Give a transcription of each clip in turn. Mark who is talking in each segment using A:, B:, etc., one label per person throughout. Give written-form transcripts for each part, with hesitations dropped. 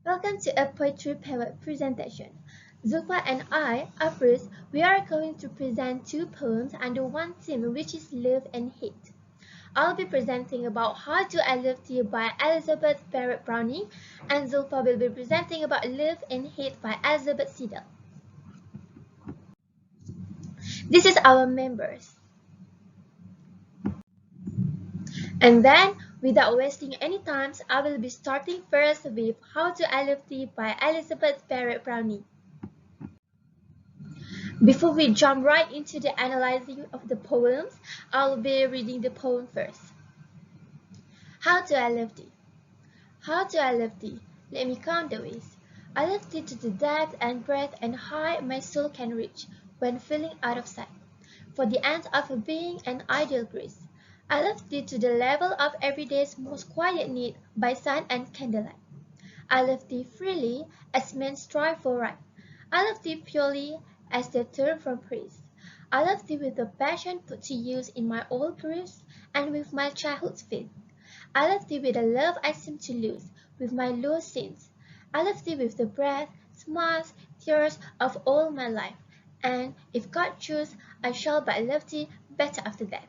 A: Welcome to a poetry poet presentation. Zulfa and I, Afruz, we are going to present two poems under one theme, which is love and hate. I'll be presenting about How Do I Love Thee by Elizabeth Barrett Browning, and Zulfa will be presenting about Love and Hate by Elizabeth Siddal. This is our members. And then, without wasting any time, I will be starting first with How Do I Love Thee by Elizabeth Barrett Browning. Before we jump right into the analyzing of the poems, I'll be reading the poem first. How do I love thee? How do I love thee? Let me count the ways. I love thee to the depth and breadth and height my soul can reach when feeling out of sight. For the ends of a being and ideal grace. I love thee to the level of everyday's most quiet need by sun and candlelight. I love thee freely as men strive for right. I love thee purely as they turn from praise. I love thee with the passion put to use in my old griefs and with my childhood's faith. I love thee with a love I seem to lose with my lost sins. I love thee with the breath, smiles, tears of all my life. And if God choose, I shall but love thee better after that.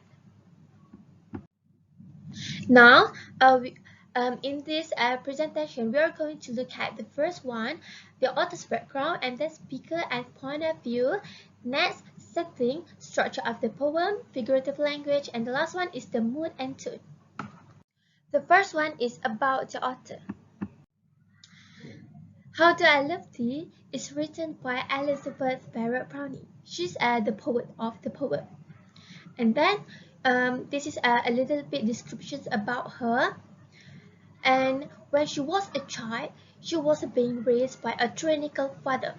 A: Now, in this presentation, we are going to look at the first one, the author's background, and then speaker and point of view. Next, setting, structure of the poem, figurative language, and the last one is the mood and tone. The first one is about the author. How Do I Love Thee is written by Elizabeth Barrett Browning. She's the poet of the poem. And then this is a little bit descriptions about her. And when she was a child, she was being raised by a tyrannical father.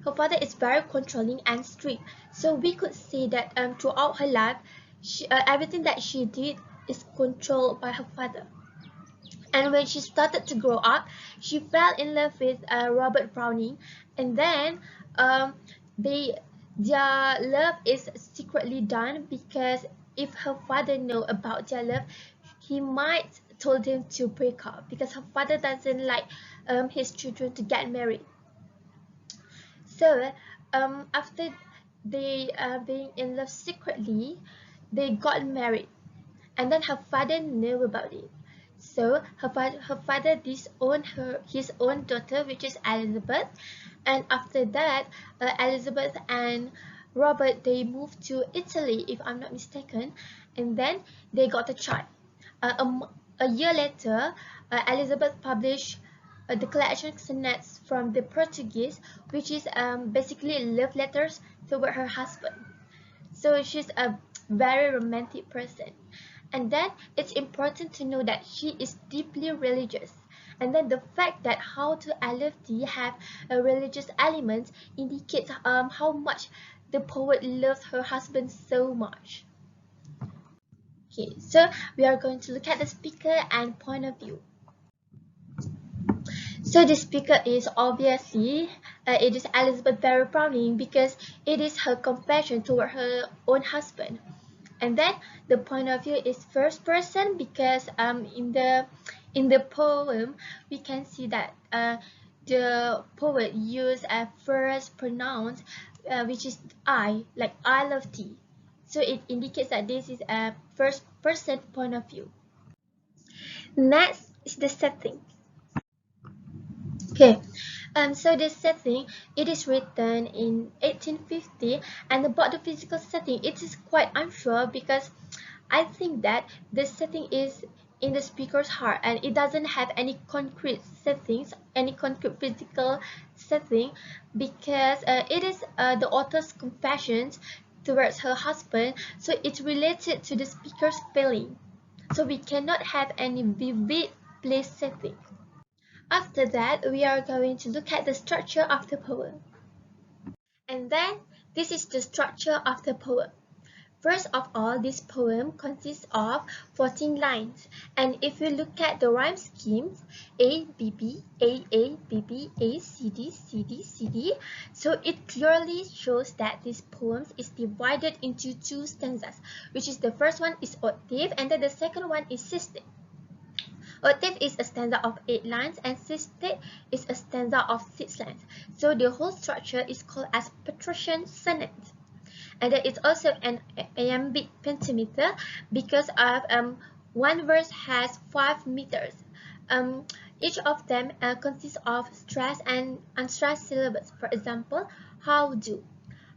A: Her father is very controlling and strict, so we could say that throughout her life, everything that she did is controlled by her father. And when she started to grow up, she fell in love with Robert Browning, and then um, their love is secretly done because if her father know about their love, he might told him to break up because her father doesn't like his children to get married. So after they being in love secretly, they got married, and then her father knew about it. So her father disowned his own daughter, which is Elizabeth, and after that, Elizabeth and Robert they moved to Italy, if I'm not mistaken, and then they got a child. A year later, Elizabeth published the collection sonnets from the Portuguese, which is basically love letters toward her husband. So she's a very romantic person. And then it's important to know that she is deeply religious. And then the fact that How to LFT have a religious element indicates how much the poet loves her husband so much. Okay, so we are going to look at the speaker and point of view. So the speaker is obviously it is Elizabeth Barrett Browning because it is her compassion toward her own husband. And then the point of view is first person because in the poem we can see that the poet used a first pronoun which is I, like I love thee. So it indicates that this is a first person point of view. Next is the setting. Okay, so this setting, it is written in 1850, and about the physical setting, it is quite unsure because I think that the setting is in the speaker's heart and it doesn't have any concrete settings, any concrete physical setting because it is the author's confessions towards her husband, so it's related to the speaker's feeling. So we cannot have any vivid place setting. After that, we are going to look at the structure of the poem. And then, this is the structure of the poem. First of all, this poem consists of 14 lines. And if you look at the rhyme schemes, A, B, B, A, B, B, A, C, D, C, D, C, D. So it clearly shows that this poem is divided into two stanzas, which is the first one is octave and then the second one is system. Octave is a stanza of 8 lines and sestet is a stanza of 6 lines. So the whole structure is called as patrician sonnet. And there is also an iambic pentameter because of one verse has 5 meters. Each of them consists of stressed and unstressed syllables. For example, how do.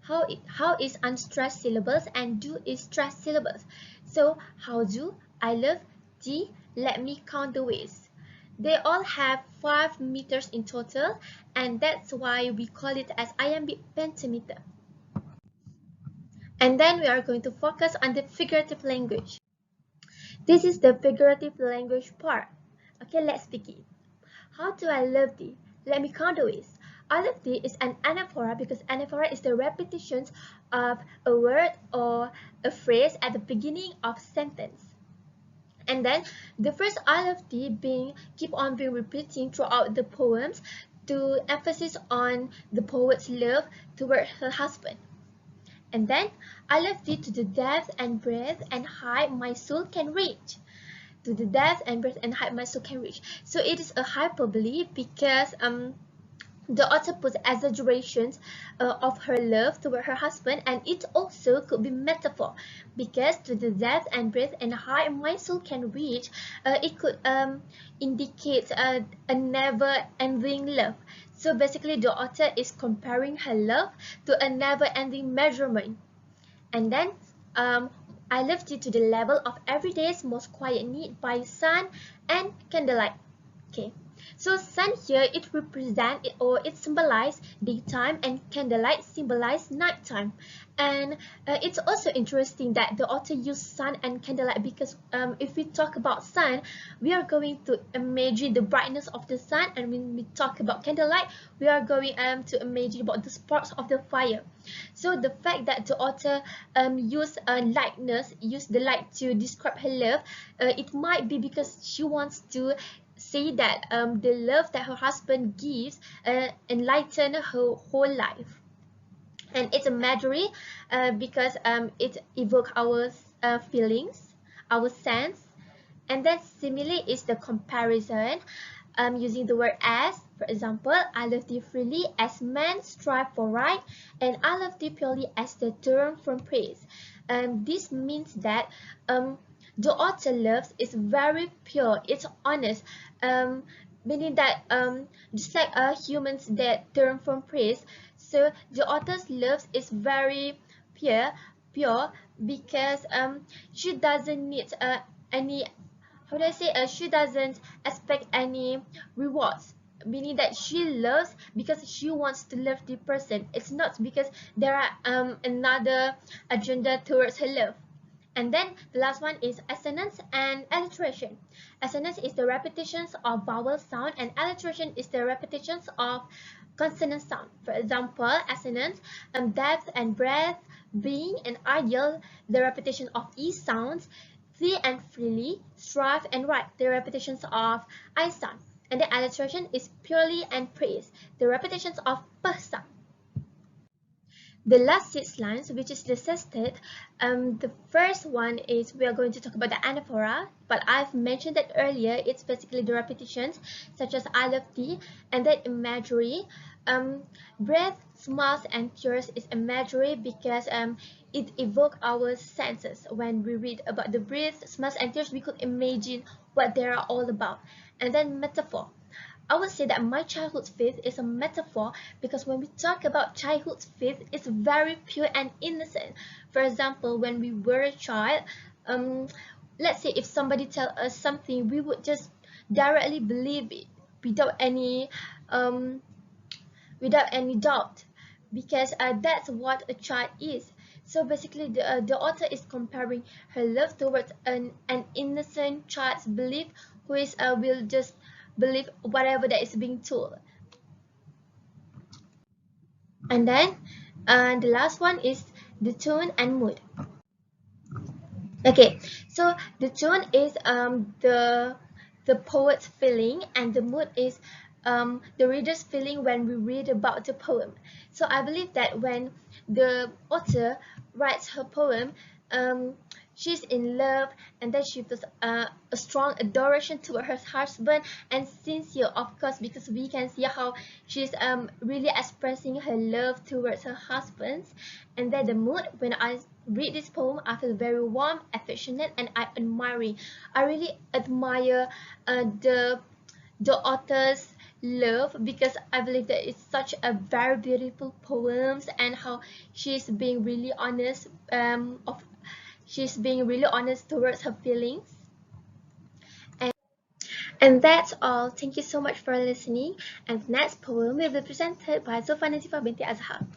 A: How is unstressed syllables and do is stressed syllables. So how do, I love, D, let me count the ways. They all have 5 meters in total, and that's why we call it as iambic pentameter. And then we are going to focus on the figurative language. This is the figurative language part. Okay, let's begin. How do I love thee? Let me count the ways. I love thee is an anaphora because anaphora is the repetitions of a word or a phrase at the beginning of sentence. And then the first I love thee keep on being repeating throughout the poems to emphasis on the poet's love toward her husband. And then I love thee to the depth and breadth and height my soul can reach. To the depth and breadth and height my soul can reach. So it is a hyperbole because the author puts exaggerations of her love toward her husband, and it also could be metaphor because to the depth and breadth and height my soul can reach, it could indicate a never-ending love. So basically the author is comparing her love to a never-ending measurement. And then I left it to the level of everyday's most quiet need by sun and candlelight. Okay, so sun here it represents or it symbolizes daytime and candlelight symbolize nighttime. And it's also interesting that the author used sun and candlelight because if we talk about sun, we are going to imagine the brightness of the sun, and when we talk about candlelight, we are going to imagine about the sparks of the fire. So the fact that the author used the light to describe her love, it might be because she wants to say that the love that her husband gives enlighten her whole life. And it's imagery because it evokes our feelings, our sense. And then simile is the comparison using the word as. For example, I love thee freely as men strive for right, and I love thee purely as the term from praise. This means that the author loves is very pure, it's honest, meaning that just like humans that turn from praise, so the author's love is very pure because she doesn't need any, how do I say, she doesn't expect any rewards, meaning that she loves because she wants to love the person. It's not because there are another agenda towards her love. And then the last one is assonance and alliteration. Assonance is the repetitions of vowel sound, and alliteration is the repetitions of consonant sound. For example, assonance, depth and breadth, being and ideal, the repetition of E sounds, thee and freely, strive and right, the repetitions of I sound. And the alliteration is purely and praise, the repetitions of P sound. The last 6 lines, which is the sestet, the first one is we are going to talk about the anaphora, but I've mentioned that earlier. It's basically the repetitions such as I love thee, and then imagery. Breath, smiles, and tears is imagery because it evokes our senses. When we read about the breath, smiles, and tears, we could imagine what they are all about. And then metaphor. I would say that my childhood faith is a metaphor because when we talk about childhood faith, it's very pure and innocent. For example, when we were a child, let's say if somebody tell us something, we would just directly believe it without any doubt, because that's what a child is. So basically, the author is comparing her love towards an innocent child's belief who is will just believe whatever that is being told. And then the last one is the tone and mood. Okay, so the tone is the poet's feeling, and the mood is the reader's feeling when we read about the poem. So I believe that when the author writes her poem, she's in love, and then she feels a strong adoration toward her husband, and sincere, of course, because we can see how she's really expressing her love towards her husband. And then the mood when I read this poem, I feel very warm, affectionate, and I really admire the author's love, because I believe that it's such a very beautiful poems, and how she's being really honest of she's being really honest towards her feelings. And that's all. Thank you so much for listening. And the next poem will be presented by Zulfa Nazifah binti Azhar.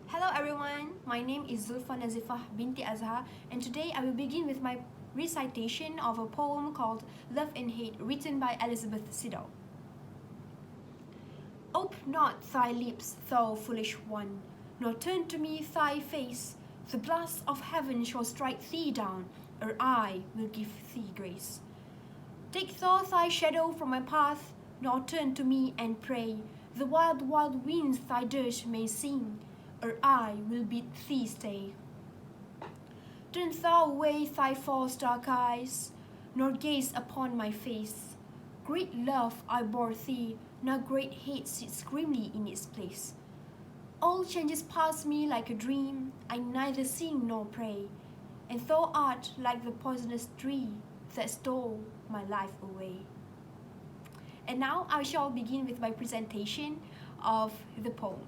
B: Hello everyone, my name is Zulfa Nazifah binti Azhar, and today I will begin with my recitation of a poem called Love and Hate, written by Elizabeth Siddal. Ope not thy lips, thou foolish one, nor turn to me thy face. The blast of heaven shall strike thee down, or I will give thee grace. Take thou thy shadow from my path, nor turn to me and pray. The wild, wild winds thy dirge may sing, or I will bid thee stay. Turn thou away thy false dark eyes, nor gaze upon my face. Great love I bore thee, now great hate sits grimly in its place. All changes past me like a dream, I neither sing nor pray, and thou art like the poisonous tree that stole my life away. And now I shall begin with my presentation of the poem.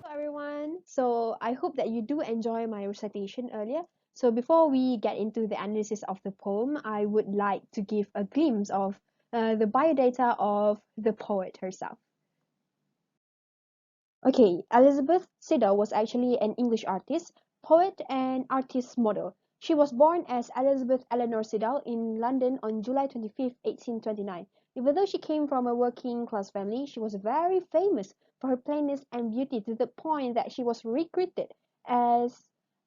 C: Hello everyone. So I hope that you do enjoy my recitation earlier. So before we get into the analysis of the poem, I would like to give a glimpse of the biodata of the poet herself. Okay, Elizabeth Siddal was actually an English artist, poet, and artist model. She was born as Elizabeth Eleanor Siddal in London on July 25, 1829. Even though she came from a working class family, she was very famous for her plainness and beauty to the point that she was recruited as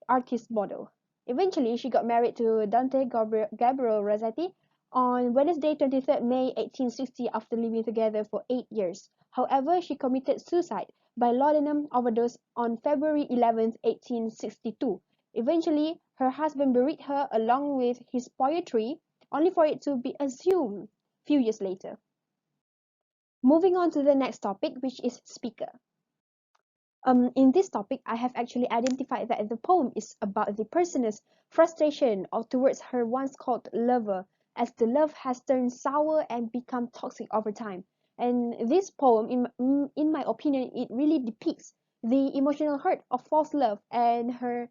C: artist model. Eventually, she got married to Dante Gabriel Rossetti on Wednesday, 23rd May 1860 after living together for 8 years. However, she committed suicide by laudanum overdose on February 11, 1862. Eventually, her husband buried her along with his poetry, only for it to be exhumed few years later. Moving on to the next topic, which is speaker. In this topic, I have actually identified that the poem is about the person's frustration or towards her once called lover, as the love has turned sour and become toxic over time. And this poem, in my opinion, it really depicts the emotional hurt of false love and her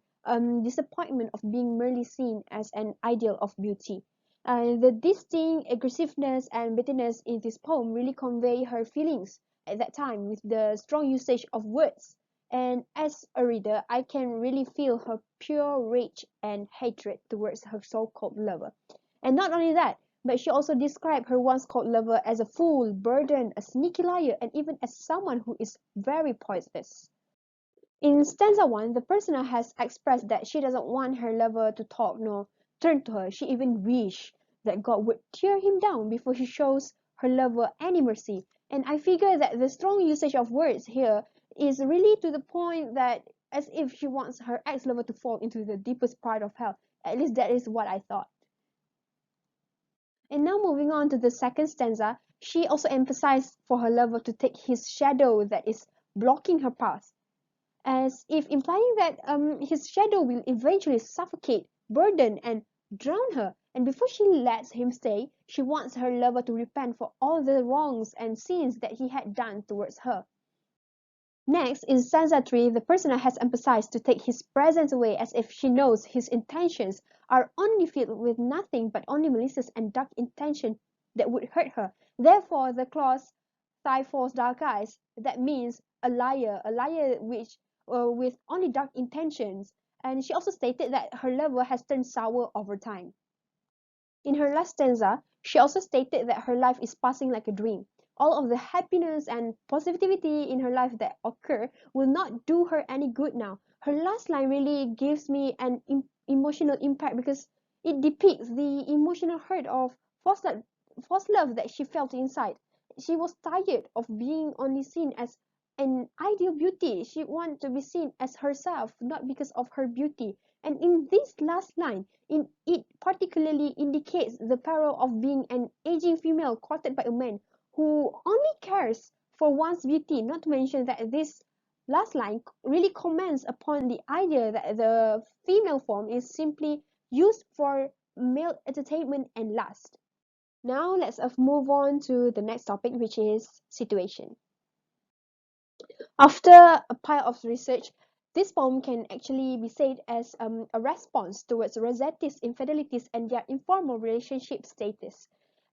C: disappointment of being merely seen as an ideal of beauty. The distinct aggressiveness and bitterness in this poem really convey her feelings at that time with the strong usage of words, and as a reader, I can really feel her pure rage and hatred towards her so-called lover. And not only that, but she also described her once-called lover as a fool, burden, a sneaky liar, and even as someone who is very poisonous. In stanza 1, the prisoner has expressed that she doesn't want her lover to talk nor turn to her. She even wished that God would tear him down before she shows her lover any mercy. And I figure that the strong usage of words here is really to the point that as if she wants her ex-lover to fall into the deepest part of hell. At least that is what I thought. And now moving on to the second stanza, she also emphasized for her lover to take his shadow that is blocking her path, as if implying that his shadow will eventually suffocate, burden, and drown her. And before she lets him stay, she wants her lover to repent for all the wrongs and sins that he had done towards her. Next, in stanza 3, the prisoner has emphasized to take his presence away as if she knows his intentions are only filled with nothing but only malicious and dark intention that would hurt her. Therefore, the clause "thy false dark eyes," that means a liar which with only dark intentions. And she also stated that her lover has turned sour over time. In her last stanza, she also stated that her life is passing like a dream. All of the happiness and positivity in her life that occur will not do her any good now. Her last line really gives me an emotional impact because it depicts the emotional hurt of false love that she felt inside. She was tired of being only seen as an ideal beauty. She wanted to be seen as herself, not because of her beauty. And in this last line, it particularly indicates the peril of being an aging female courted by a man who only cares for one's beauty, not to mention that this last line really comments upon the idea that the female form is simply used for male entertainment and lust. Now let's move on to the next topic, which is situation. After a pile of research, this poem can actually be said as a response towards Rossetti's infidelities and their informal relationship status.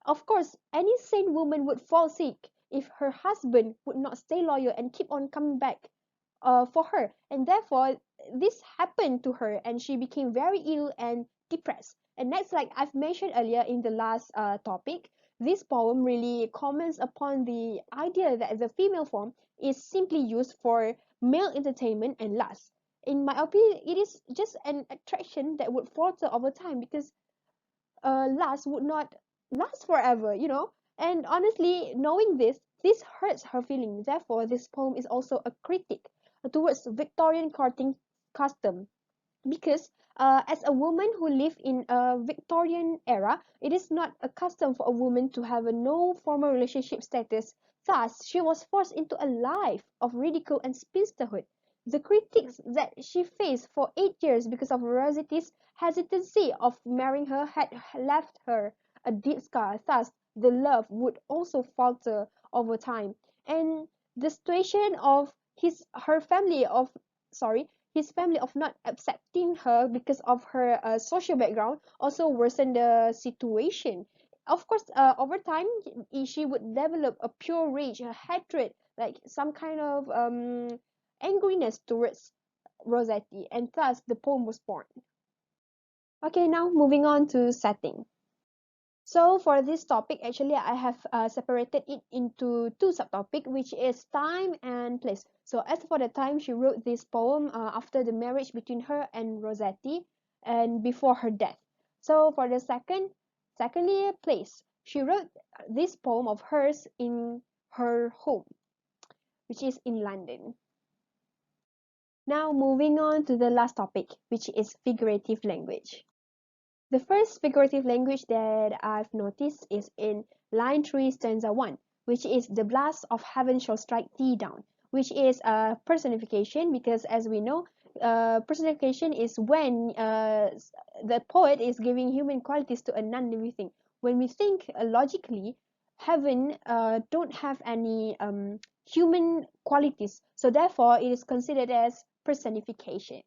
C: Of course, any sane woman would fall sick if her husband would not stay loyal and keep on coming back for her, and therefore this happened to her and she became very ill and depressed. And that's, like I've mentioned earlier in the last topic, this poem really comments upon the idea that the female form is simply used for male entertainment and lust. In my opinion, it is just an attraction that would falter over time because lust would not last forever, you know. And honestly, knowing this hurts her feeling. Therefore, this poem is also a critique towards Victorian courting custom, because as a woman who lived in a Victorian era, it is not a custom for a woman to have a no formal relationship status. Thus, she was forced into a life of ridicule and spinsterhood. The critics that she faced for 8 years because of Rossetti's hesitancy of marrying her had left her a deep scar. Thus, the love would also falter over time. And the situation of her family of his family of not accepting her because of her social background also worsened the situation. Of course, over time, she would develop a pure rage, a hatred, like some kind of angriness towards Rossetti, and thus the poem was born. Okay, now moving on to setting. So for this topic, actually, I have separated it into two subtopics, which is time and place. So as for the time, she wrote this poem after the marriage between her and Rossetti and before her death. So for the secondly, place. She wrote this poem of hers in her home, which is in London. Now moving on to the last topic, which is figurative language. The first figurative language that I've noticed is in line 3, stanza 1, which is the blast of heaven shall strike thee down, which is a personification because, as we know, personification is when the poet is giving human qualities to a non-living thing. When we think logically, heaven don't have any human qualities, so therefore it is considered as personification.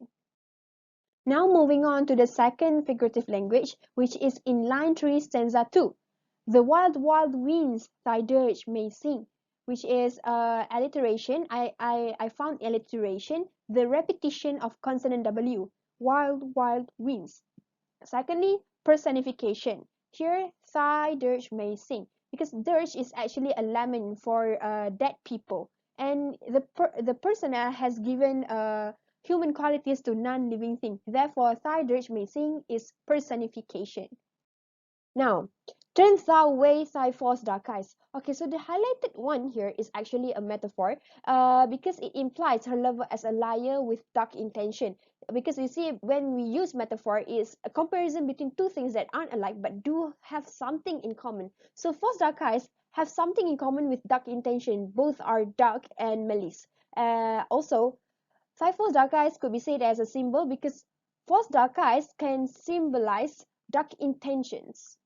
C: Now moving on to the second figurative language, which is in line 3, stanza 2. The wild, wild winds thy dirge may sing, which is alliteration. I found alliteration, the repetition of consonant W, wild, wild winds. Secondly, personification. Here, thy dirge may sing, because dirge is actually a lament for dead people, and the persona has given human qualities to non-living thing. Therefore, thy dirge may sing is personification. Now, turn thou away thy false dark eyes. Okay, so the highlighted one here is actually a metaphor because it implies her lover as a liar with dark intention. Because you see, when we use metaphor, is a comparison between two things that aren't alike but do have something in common. So false dark eyes have something in common with dark intention. Both are dark and malice. Also, thy false dark eyes could be said as a symbol because false dark eyes can symbolize dark intentions.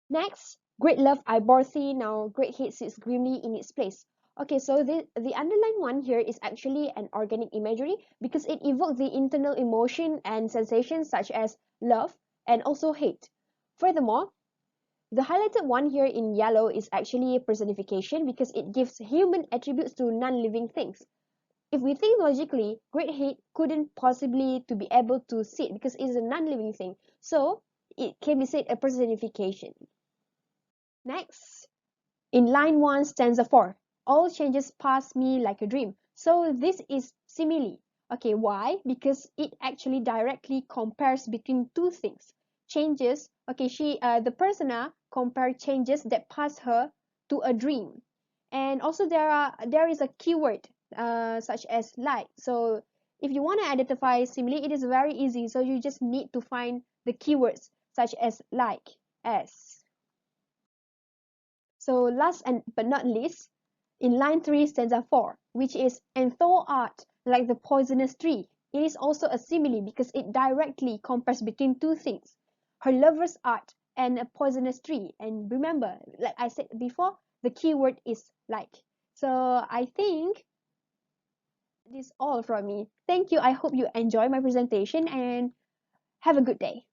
C: Next, great love I bore thee, now great hate sits grimly in its place. Okay, so the underlined one here is actually an organic imagery because it evokes the internal emotion and sensations such as love and also hate. Furthermore, the highlighted one here in yellow is actually a personification because it gives human attributes to non-living things. If we think logically, great hate couldn't possibly to be able to see it because it's a non-living thing. So it can be said a personification. Next, in line 1, stanza 4, all changes pass me like a dream. So this is simile. Okay, why? Because it actually directly compares between two things. Changes, okay, the persona compare changes that pass her to a dream. And also there is a keyword such as like. So If you want to identify simile, it is very easy. So you just need to find the keywords such as like, as. So last but not least, in line 3 stanza 4, which is, and thou art like the poisonous tree. It is also a simile because it directly compares between two things, her lover's art and a poisonous tree. And remember, like I said before, the keyword is like. So I think this is all from me. Thank you. I hope you enjoy my presentation and have a good day.